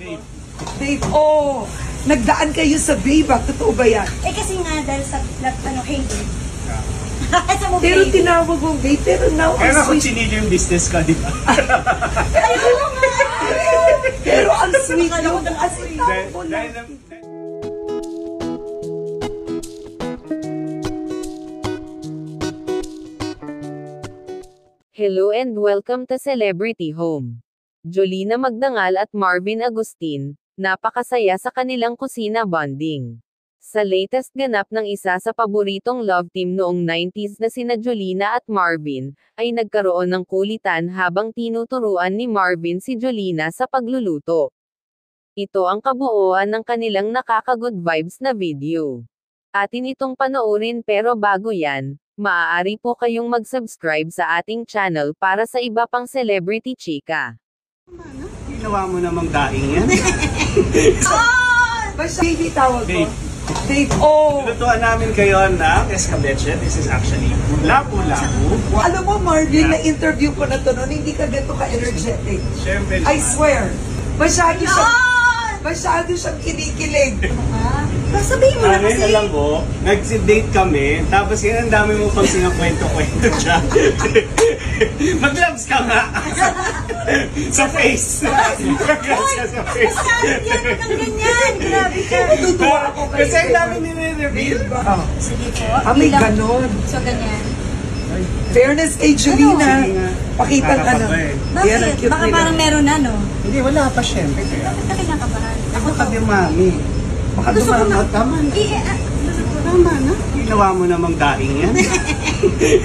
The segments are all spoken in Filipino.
Babe. Babe, oh, nagdaan kayo sa Babe, totoo ba yan? Eh kasi nga dahil sa hey babe. Pero tinawag mong Babe, pero now Pero ang kung sweet. chinili yung business ka, di ba? Ayun nga! Pero ang sweet yun. As in, tawag mo lang. Hello and welcome to Celebrity Home. Jolina Magdangal at Marvin Agustin, napakasaya sa kanilang kusina bonding. Sa latest ganap ng isa sa paboritong love team noong 90s na sina Jolina at Marvin, ay nagkaroon ng kulitan habang tinuturuan ni Marvin si Jolina sa pagluluto. Ito ang kabuuan ng kanilang nakaka-good vibes na video. Atin itong panoorin pero bago yan, maaari po kayong mag-subscribe sa ating channel para sa iba pang celebrity chika. Ginawa mo namang daing yan. Basta baby tawag mo. Babe. Babe, oh. Lutuan namin kayo ng escabeche. This is actually lapu-lapu. Alam mo, Marvin, na-interview ko na to noon, hindi ka ganito ka-energetic. Siyempre. I swear. Masyado siyang kinikilig. Sabihin mo na Ngayon, kasi. alam mo, nag-date kami, tapos yun ang dami mo pang sinakwento-kwento dyan. Mag-gloves ka nga! Sa face! Mag-gloves ka sa face! Yan, kang ganyan. Grabe ka. Natutuwa ako kayo. Kasi ang dami nire-reveal. Sige po. May Ilang- ganon. So ganyan. Fairness kay Jolina. Sige nga. Pakitang ano. Nakakaba eh. Yan ang Bakit? cute Baka nila. parang meron na, no? Hindi, wala pa syempre. Kaya, Bakit ka kinakabahan? ako tabi mami. Baka Gusto ko dumama. na. Tama na. Tama na. Ginawa mo namang daing yan.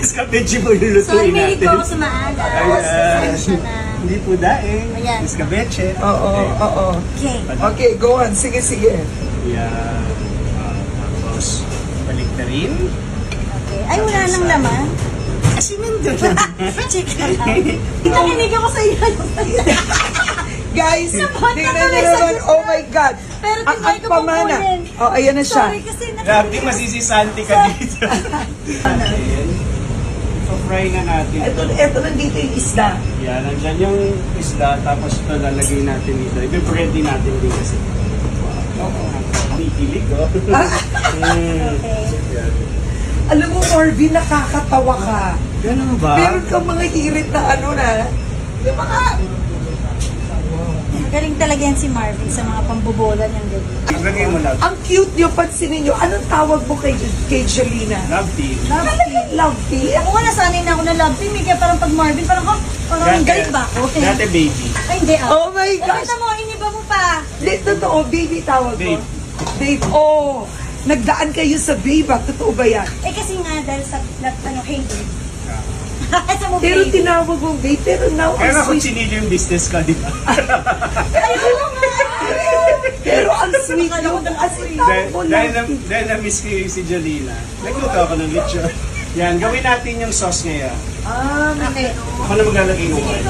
Escabeche mo yung Sorry, lutuin may natin. ko ako sa maaga. Pasensya na. Hindi po daing. Ayan. Escabeche. Oo. Okay. Okay, go on. Sige. Yan. Tapos, balik na rin. Okay. Ay, wala nang laman. Kasi nandun. Check lang. Nakinig ako sa iyo. Guys, Napaka tingnan kami niyo sa naman. gusto. Oh my God. Pero Ang tinry ko pamana. kukunin. Oh, ayan na siya. Sorry kasi Grabe, masisisanti ka dito. Ayan. So-fry na natin. Ito nandito yung isda. Yan, nandyan yung isda, tapos ito lalagay natin dito. I-bread din natin din kasi. Nikilig, oh. Yan. Alam mo, Marvin, nakakatawa ka. Ganun ba? Meron kang mga hirit na ano na. Yung mga... Galing talaga yan si Marvin sa mga pambobola niyang ganyan. Lagay mo lang. Ang cute niyo, pansinin niyo. Anong tawag mo kay Jolina? Love team. Love team? Ako nga nasanay na ako na love team. Kaya parang pag Marvin, parang galit ba ako? Dati baby. Ay, hindi ah. Oh my gosh. Nakita mo, iniba mo pa. Hindi, totoo. Baby tawag mo. Babe. Babe, oh. Nagdaan kayo sa Babe, totoo ba yan? Eh kasi nga dahil sa hey babe. Pero tinawag mong Babe, pero now Pero ang kung sweet. chinili yung business ka, di ba? Ayun nga! Pero ang sweet yun. As in, tawag mo lang. Dahil na-miss ko yung si Jolina. Nagluto ako ng lechon. Yan, gawin natin yung sauce ngayon. Okay. Ako na maglalagay ng wine.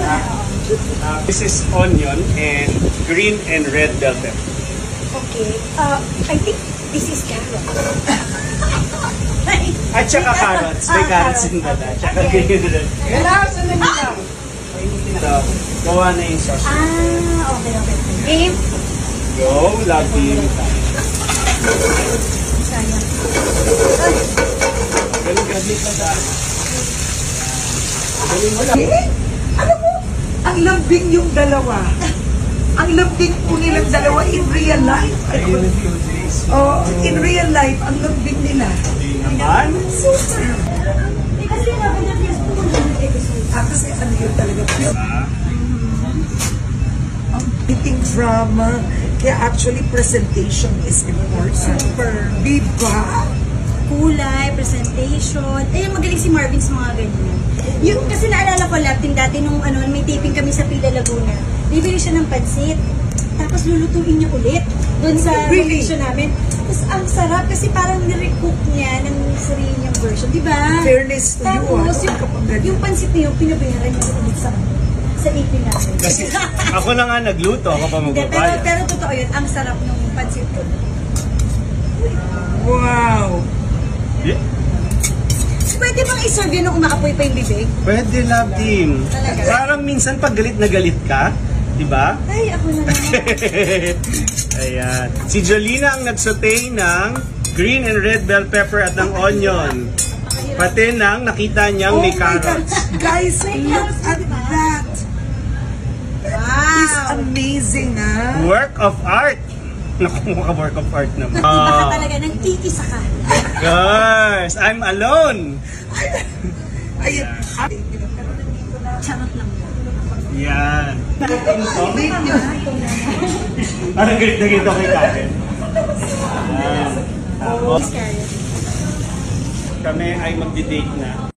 This is onion and green and red bell pepper. Okay. I think this is carrot. At saka carrots. May carrots din ba? Tsaka green. Relaxan na nila. So, gawa na yung sauce. Okay. Game? Go, love you. Sayang. Galing ka sa... Galing mo lang. Eh, alam mo, ang lambing yung dalawa. Ang lambing po nilang dalawa in real life. Ayun yung few days. Oh, in real life, ang lambing nila. Hindi naman. Super. Kasi namin na first po Kasi ano yun talaga. Ang biting drama. Kaya actually, presentation is important. Super. Diba? kulay, presentation. Eh, magaling si Marvin sa mga ganyan. Yung, kasi naalala ko Latin dati nung ano, may taping kami sa Pila Laguna. Bibili siya ng pansit. Tapos lulutuin niya ulit doon sa location namin. Tapos ang sarap kasi parang nirecook niya ng sarili niyang version, di ba? Fairness to you, Tapos yung pansit niya, pinabayaran niya ulit sa ipin namin. Kasi ako na nga nagluto, ako pa Hindi, magbabayad. pero totoo yun, ang sarap ng pansit ko. Wow! Yeah. Pwede bang i-serve yun nung umaapoy pa yung bibig? Pwede, love team. Talaga? Parang minsan pag galit na galit ka, di ba? Ay, ako na lang. Ayan. Si Jolina ang nagsaute ng green and red bell pepper at ng onion. Pati nang nakita niyang may Oh my God. carrots. Guys, look at that. It's Wow! amazing, ah. Work of art. Naku, work of art naman. Iba ka talaga, nag-iisa ka. Guys, I'm alone. Ayun. Charot lang. Yan. Parang galit na galit ako kay Karen. Yan. Tapos, Miss Karen. kami ay magdi-date na.